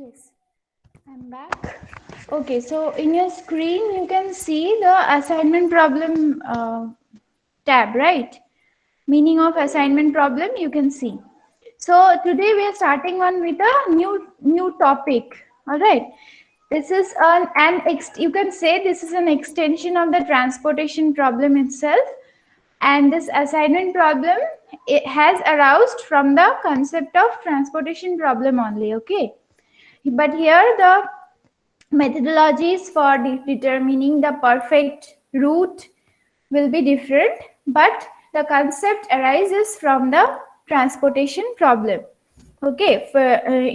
Yes, I'm back. Okay, so in your screen you can see the assignment problem tab, right? Meaning of assignment problem you can see. So today we are starting on with a new topic. All right. This is you can say this is an extension of the transportation problem itself, and this assignment problem it has aroused from the concept of transportation problem only. Okay, but here the methodologies for determining the perfect route will be different, but the concept arises from the transportation problem. Okay,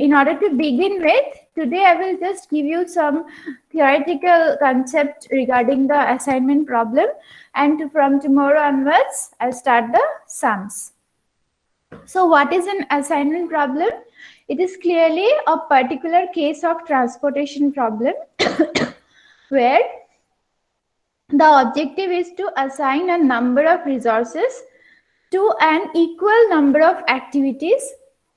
in order to begin with, today I will just give you some theoretical concept regarding the assignment problem, and from tomorrow onwards, I'll start the sums. So what is an assignment problem? It is clearly a particular case of transportation problem where the objective is to assign a number of resources to an equal number of activities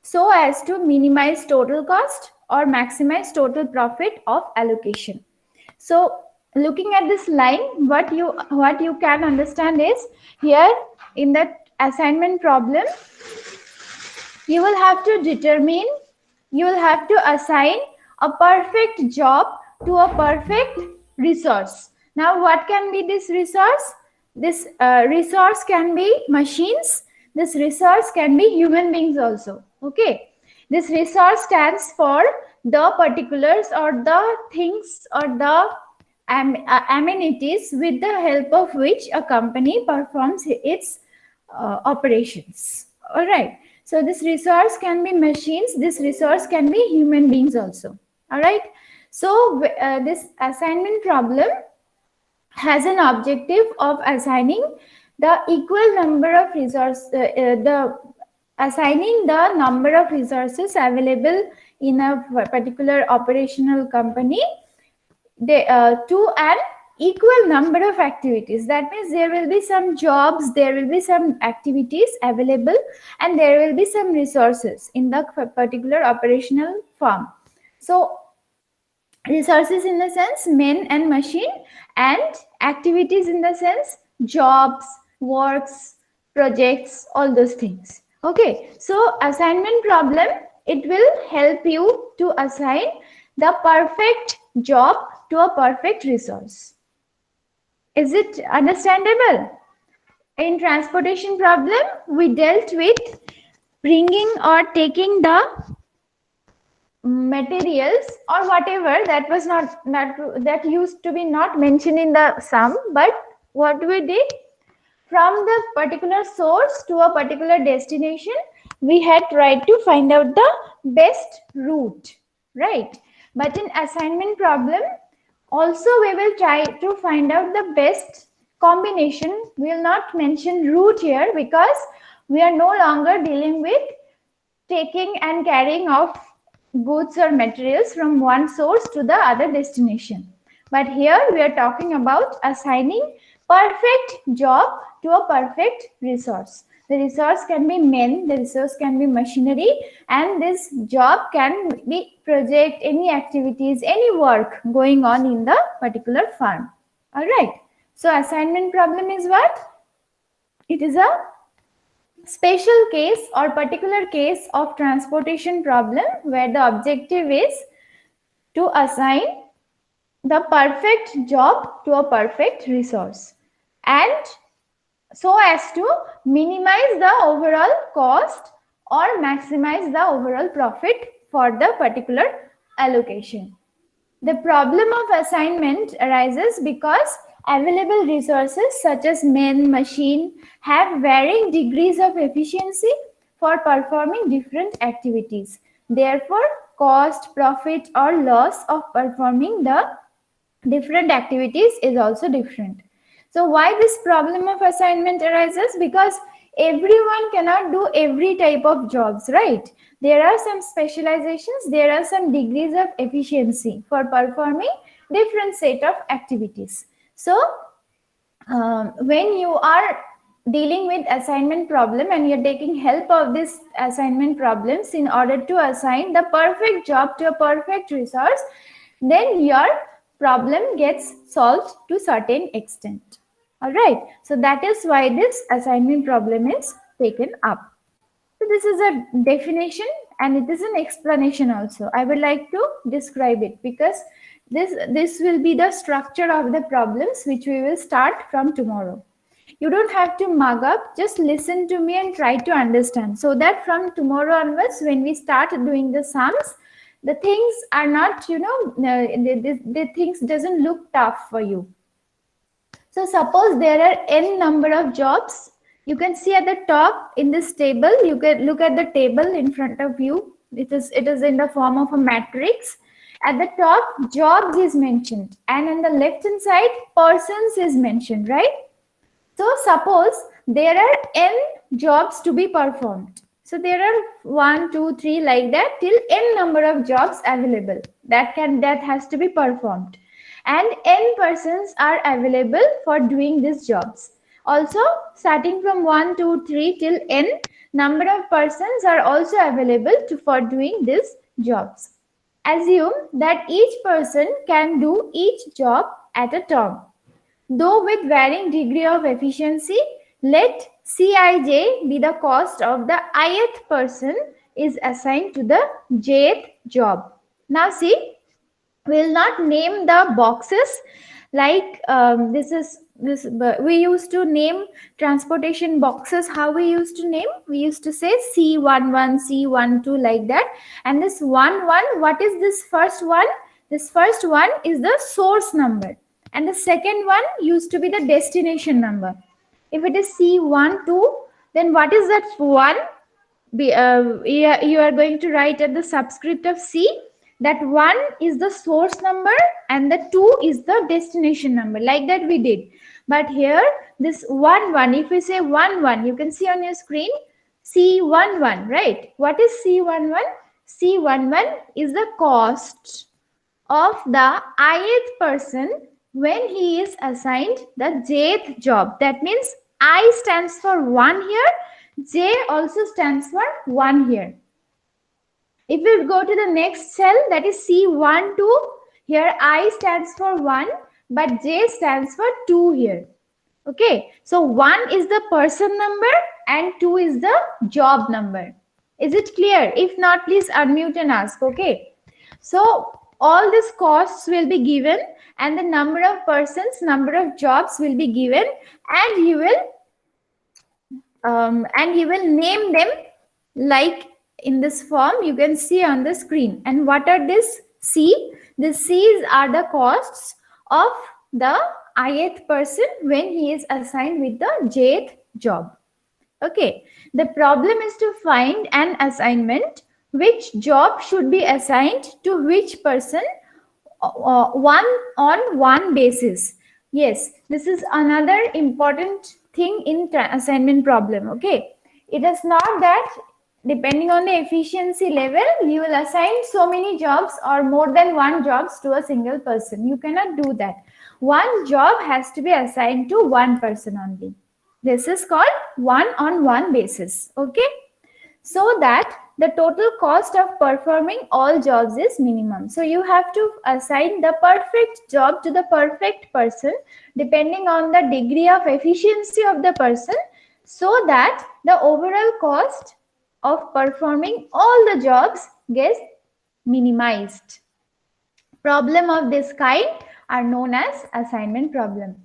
so as to minimize total cost or maximize total profit of allocation. So looking at this line, what you can understand is here in that assignment problem, you will have to determine, you will have to assign a perfect job to a perfect resource. Now what can be this resource? This resource can be machines, this resource can be human beings also. Okay, this resource stands for the particulars or the things or the amenities with the help of which a company performs its operations. All right, so this resource can be machines, this resource can be human beings also. All right, so this assignment problem has an objective of assigning the equal number of the assigning the number of resources available in a particular operational company to an equal number of activities. That means there will be some jobs, there will be some activities available, and there will be some resources in the particular operational firm. So resources in the sense men and machine, and activities in the sense jobs, works, projects, all those things. Okay, so assignment problem, it will help you to assign the perfect job to a perfect resource. Is it understandable? In transportation problem, we dealt with bringing or taking the materials or whatever that was not that used to be not mentioned in the sum, but what we did, from the particular source to a particular destination, we had tried to find out the best route, right? But in assignment problem also we will try to find out the best combination. We will not mention route here because we are no longer dealing with taking and carrying of goods or materials from one source to the other destination. But here we are talking about assigning perfect job to a perfect resource. The resource can be men, the resource can be machinery, and this job can be project, any activities, any work going on in the particular firm. All right. So assignment problem is what? It is a special case or particular case of transportation problem where the objective is to assign the perfect job to a perfect resource, and so as to minimize the overall cost or maximize the overall profit for the particular allocation. The problem of assignment arises because available resources such as men, machine have varying degrees of efficiency for performing different activities. Therefore, cost, profit or loss of performing the different activities is also different. So why this problem of assignment arises? Because everyone cannot do every type of jobs, right? There are some specializations, there are some degrees of efficiency for performing different set of activities. So when you are dealing with assignment problem and you're taking help of this assignment problems in order to assign the perfect job to a perfect resource, then your problem gets solved to certain extent. All right, so that is why this assignment problem is taken up. So this is a definition and it is an explanation also. I would like to describe it because this will be the structure of the problems which we will start from tomorrow. You don't have to mug up, just listen to me and try to understand, so that from tomorrow onwards when we start doing the sums, the things are not, the things doesn't look tough for you. So suppose there are n number of jobs. You can see at the top in this table, you can look at the table in front of you. It is in the form of a matrix. At the top, jobs is mentioned, and on the left hand side, persons is mentioned, right? So suppose there are n jobs to be performed. So there are 1, 2, 3 like that till n number of jobs available that has to be performed, and n persons are available for doing these jobs. Also, starting from 1, 2, 3 till n number of persons are also available for doing these jobs. Assume that each person can do each job at a time. Though with varying degree of efficiency, let Cij be the cost of the ith person is assigned to the jth job. Now see, we will not name the boxes like this. We used to name transportation boxes. How we used to name? We used to say C11, C12 like that. And this 11, what is this first one? This first one is the source number. And the second one used to be the destination number. If it is C12, then what is that 1? You are going to write at the subscript of C that 1 is the source number and the 2 is the destination number, like that we did. But here this 1, if we say 1, you can see on your screen C11, right? What is C11? C11 is the cost of the ith person when he is assigned the jth job. That means I stands for 1 here, J also stands for 1 here. If we go to the next cell, that is C12, here I stands for 1, but J stands for 2 here. Okay, so 1 is the person number and 2 is the job number. Is it clear? If not, please unmute and ask. Okay, so all these costs will be given and the number of persons, number of jobs will be given, and he will name them like in this form you can see on the screen. And what are this C? The C's are the costs of the ith person when he is assigned with the jth job. Okay, the problem is to find an assignment which job should be assigned to which person one on one basis. Yes, this is another important thing in assignment problem. Okay, it is not that depending on the efficiency level you will assign so many jobs or more than one jobs to a single person. You cannot do that. One job has to be assigned to one person only. This is called one-on-one basis. Okay, so that the total cost of performing all jobs is minimum. So you have to assign the perfect job to the perfect person depending on the degree of efficiency of the person, so that the overall cost of performing all the jobs gets minimized. Problem of this kind are known as assignment problem.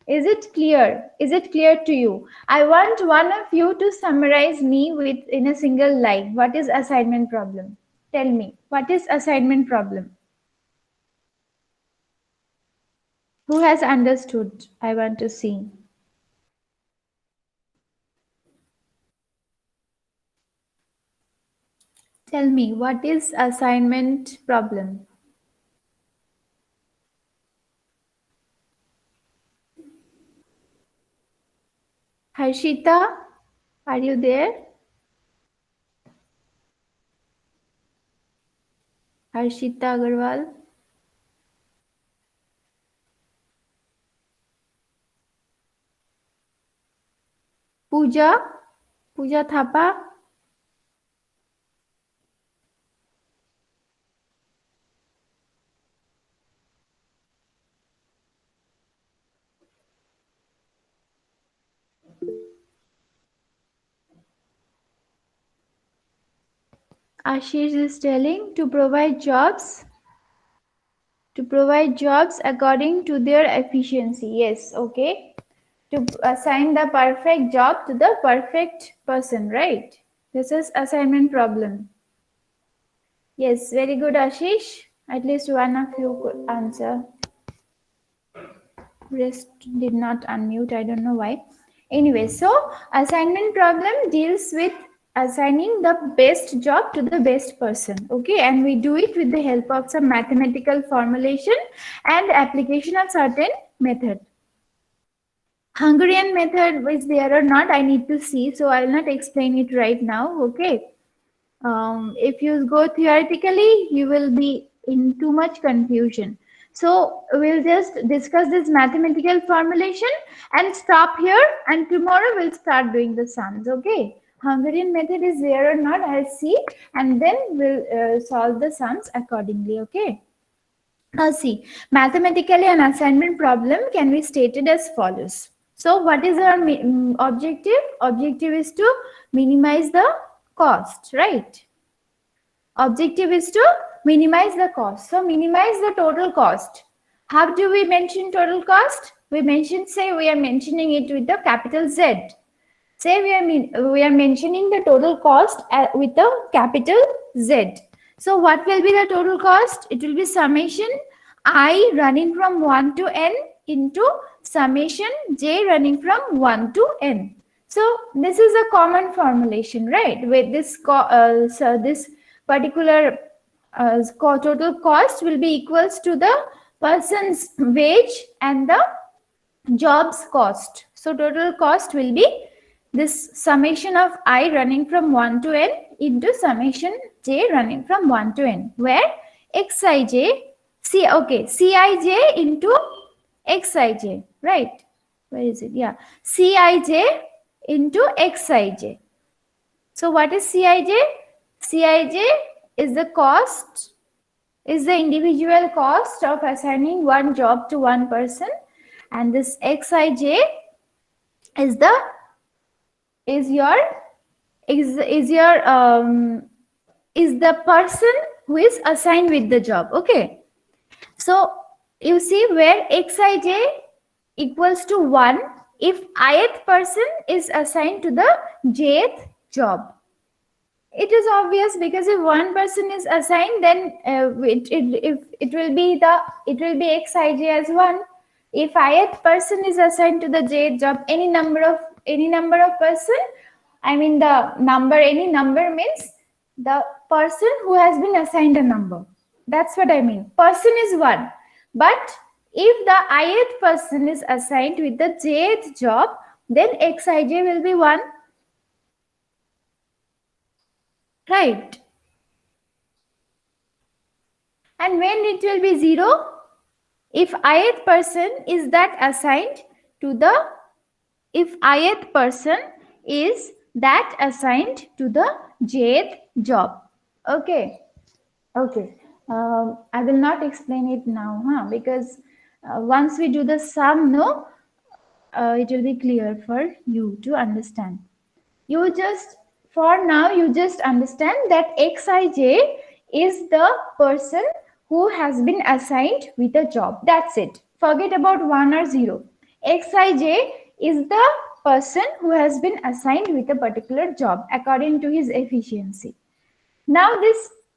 Is it clear? Is it clear to you? I want one of you to summarize me with in a single line. What is assignment problem? Tell me, what is assignment problem? Who has understood? I want to see. Tell me, what is assignment problem? Harshita, are you there? Harshita Agarwal. Pooja Thapa. Ashish is telling to provide jobs according to their efficiency. Yes, okay. To assign the perfect job to the perfect person, right? This is assignment problem. Yes, very good, Ashish. At least one of you could answer. Rest did not unmute. I don't know why. Anyway, so assignment problem deals with assigning the best job to the best person. Okay, and we do it with the help of some mathematical formulation and application of certain method. Hungarian method is there or not, I need to see, so I will not explain it right now. Okay. If you go theoretically, you will be in too much confusion. So we'll just discuss this mathematical formulation and stop here, and tomorrow we'll start doing the sums. Okay. Hungarian method is there or not, I'll see, and then we'll solve the sums accordingly. Okay. Now see, mathematically an assignment problem can be stated as follows. So what is our objective? Objective is to minimize the cost, right? Objective is to minimize the cost. So minimize the total cost. How do we mention total cost? We are mentioning it with the capital Z. Say we are mentioning the total cost with the capital Z. So what will be the total cost? It will be summation I running from 1 to n into summation j running from 1 to n. So this is a common formulation, right? With this, so this particular total cost will be equals to the person's wage and the job's cost. So total cost will be this summation of I running from 1 to n into summation j running from 1 to n, where xij, Cij into xij, right? Where is it? Yeah, Cij into xij. So what is Cij? Cij is the cost, is the individual cost of assigning one job to one person, and this xij is the is the person who is assigned with the job. Okay, so you see where xij equals to 1 if ith person is assigned to the jth job. It is obvious, because if one person is assigned, then it will be xij as 1. If ith person is assigned to the jth job, any number of person, I mean the number, any number means the person who has been assigned a number. That's what I mean. Person is 1, but if the ith person is assigned with the jth job, then xij will be 1. Right. And when it will be 0? If ith person is that assigned to the, if ith person is that assigned to the jth job. Okay. Okay. I will not explain it now, because once we do the sum, it will be clear for you to understand. You just, for now, you just understand that xij is the person who has been assigned with a job. That's it. Forget about 1 or 0. Xij is the person who has been assigned with a particular job according to his efficiency. Now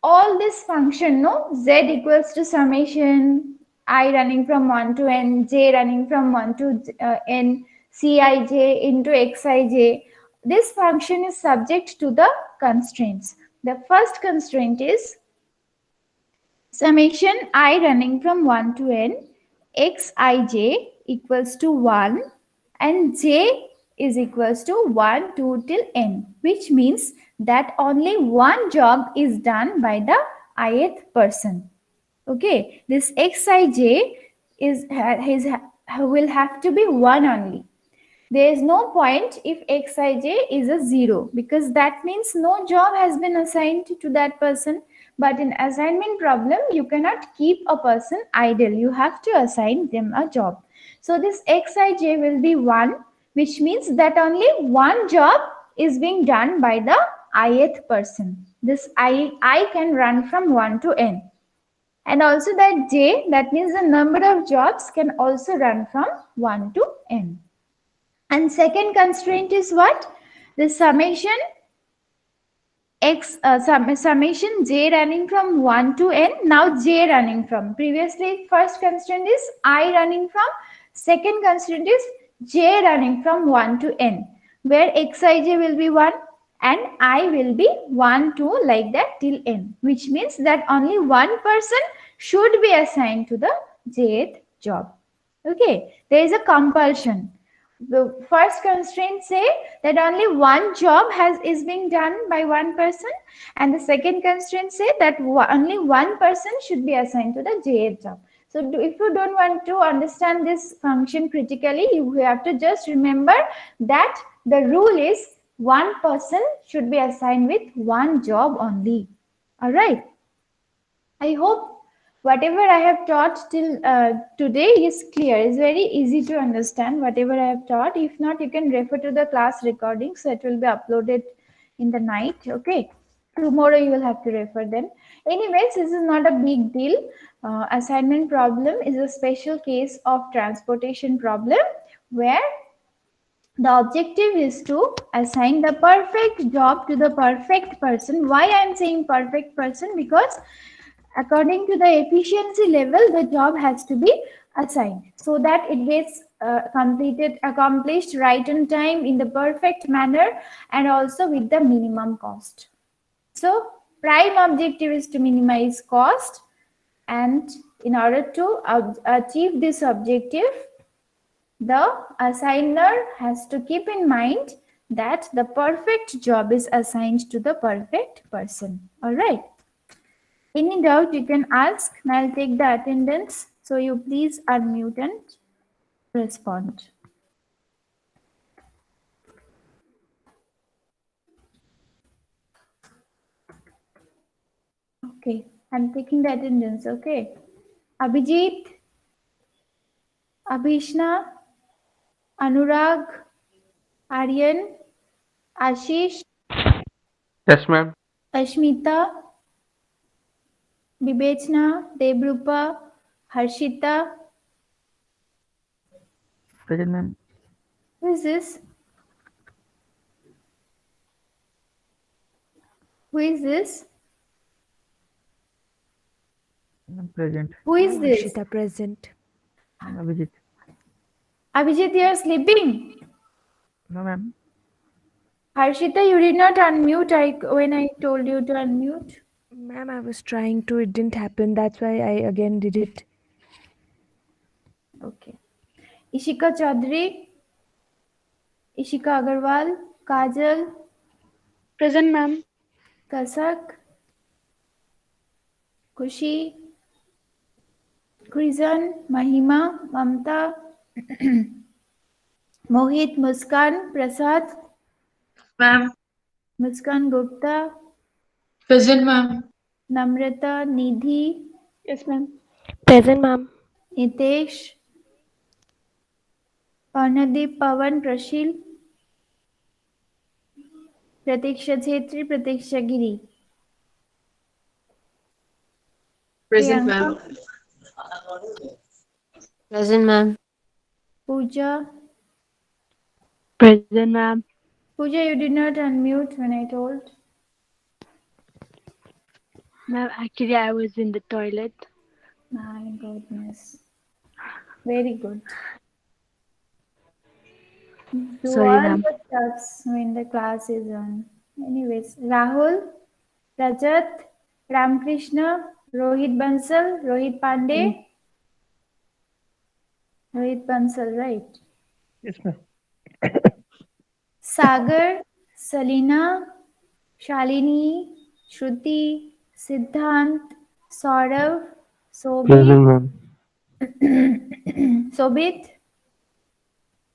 all this function, z equals to summation I running from 1 to n, j running from 1 to n, cij into xij. This function is subject to the constraints. The first constraint is summation I running from 1 to n, xij equals to 1 and j is equals to 1, 2 till n, which means that only one job is done by the ith person. Okay, this xij will have to be 1 only. There is no point if xij is a 0, because that means no job has been assigned to that person. But in assignment problem, you cannot keep a person idle. You have to assign them a job. So this xij will be 1, which means that only one job is being done by the ith person. This I can run from 1 to n. And also that j, that means the number of jobs can also run from 1 to n. And second constraint is what? The summation summation j running from 1 to n. Now j running from. Previously, first constraint is I running from. Second constraint is j running from 1 to n, where xij will be 1 and I will be 1, 2, like that till n, which means that only one person should be assigned to the jth job. Okay, there is a compulsion. The first constraint say that only one job is being done by one person, and the second constraint say that only one person should be assigned to the jth job. So if you don't want to understand this function critically, you have to just remember that the rule is one person should be assigned with one job only. All right. I hope whatever I have taught till today is clear. It's very easy to understand whatever I have taught. If not, you can refer to the class recording. So it will be uploaded in the night. Okay. Tomorrow you will have to refer them. Anyways, this is not a big deal. Assignment problem is a special case of transportation problem where the objective is to assign the perfect job to the perfect person. Why I am saying perfect person? Because according to the efficiency level, the job has to be assigned so that it gets accomplished right on time in the perfect manner and also with the minimum cost. So prime objective is to minimize cost, and in order to achieve this objective, the assigner has to keep in mind that the perfect job is assigned to the perfect person. All right. Any doubt you can ask, and I'll take the attendance. So you please unmute and respond. Okay, I'm taking the attendance. Okay. Abhijit, Abhishna, Anurag, Aryan, Ashish, Yes, ma'am. Ashmita, Bibechna, Debrupa, Harshita. Present, ma'am. Who is this? Who is this? I'm present. Who is this? Harshita present. I'm Abhijit. Abhijit, you are sleeping. No, ma'am. Harshita, you did not unmute when I told you to unmute. Ma'am, I was trying to, it didn't happen. That's why I again did it. Okay. Ishika Chaudhary, Ishika Agarwal, Kajal, Present, ma'am. Kasak, Kushi, Krizan, Mahima, Mamta, Mohit, Muskan, Prasad, Ma'am. Muskan Gupta, Present, ma'am. Namrata, Nidhi, Yes, ma'am. Present, ma'am. Nitesh, Parnadeep, Pavan, Prashil, Pratiksha Chetri, Pratiksha Giri, Present, Priyanka, ma'am. Present, ma'am. Pooja. Present, ma'am. Pooja, you did not unmute when I told. Ma'am, actually, I was in the toilet. My goodness. Very good. Do Sorry, all ma'am. the stuffs when the class is on. Anyways, Rahul, Rajat, Ramkrishna, Rohit Bansal, Rohit Pandey. Rohit Bansal, right? Yes, ma'am. Sagar, Salina, Shalini, Shruti, Siddhant, Saurav, Sobit, Present, ma'am. Sobit,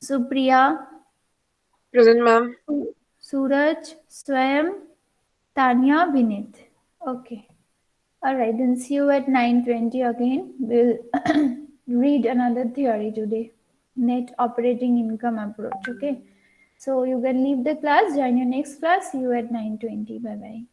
Supriya, Present, ma'am. Suraj, Swayam, Tanya, Vinith. Okay. All right, then see you at 9:20 again. We'll read another theory today. Net operating income approach. Okay. So you can leave the class, join your next class. See you at 9:20. Bye-bye.